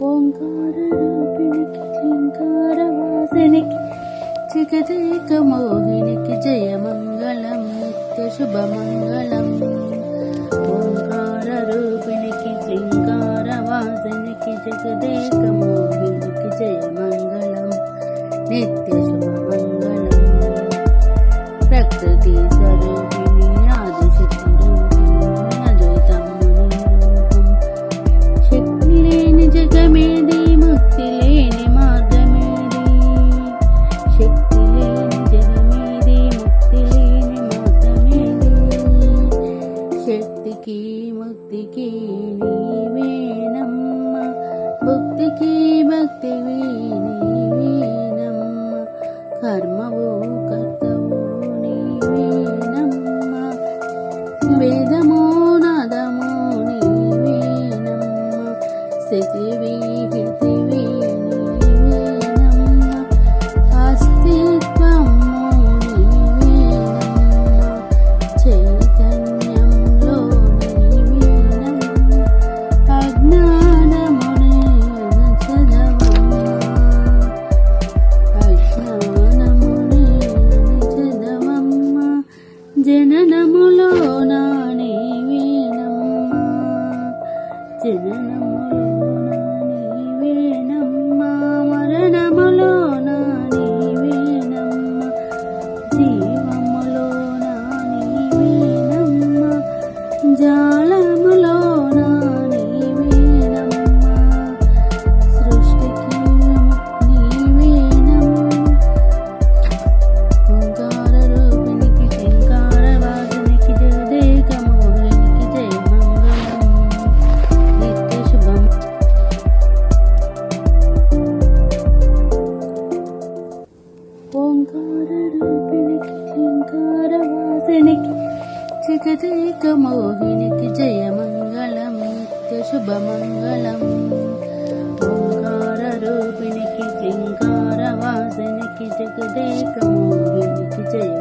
ఓంకార రూపిణికి క్లింకార వాసినికి జగదేక మోహినికి జయ మంగళం నిత్య శుభమంగళం. ఓంకార రూపిణికి క్లింకార వాసినికి జగదేక మోహినికి జయ మంగళం నిత్య శుభమంగళం. ప్రకృతి స్వరూపిణి ఆదిశక్తి రూపిణి అద్భుతముని రూపం. శక్తి లేని జగమేది, ముక్తి లేని మార్గమేది. శక్తి లేని జగమేది, ముక్తి లేని మార్గమేది. శక్తికి ముక్తికి నీవేనమ్మ, భక్తికి భక్తివి నీవేనమ్మ. కర్మవు కర్తవు నీవేనమ్మ, వేదమో నాదమో నీవేనమ్మ. స్థితివి హితివి నీవేనమ్మ, అస్తిత్వము నీవేనమ్మ. చైతన్యంలో నీవేనమ్మ, అజ్ఞానమునే అణచదవమ్మ. అజ్ఞానమునే అణచదవమ్మ, జననములో నా నీవేనమ్మ. జననములో నీవేనమ్మ, మరణములో నా నీవేనమ్మ. జీవములో నా నీవేనమ్మ, జాలములో నా నీవేనమ్మ. సృష్టికి నీవేనమ్మ. ఓంకార రూపిణికి క్లింకార వాసినికి జగదేక మోహినికి జయ మంగళం నిత్య శుభం. ఓంకార రూపిణికి క్లింకార వాసినికి జగదేక మోహినికి జయ మంగళం నిత్య శుభమంగళం. ఓంకార రూపిణికి క్లింకార వాసినికి జగదేక మోహినికి జయ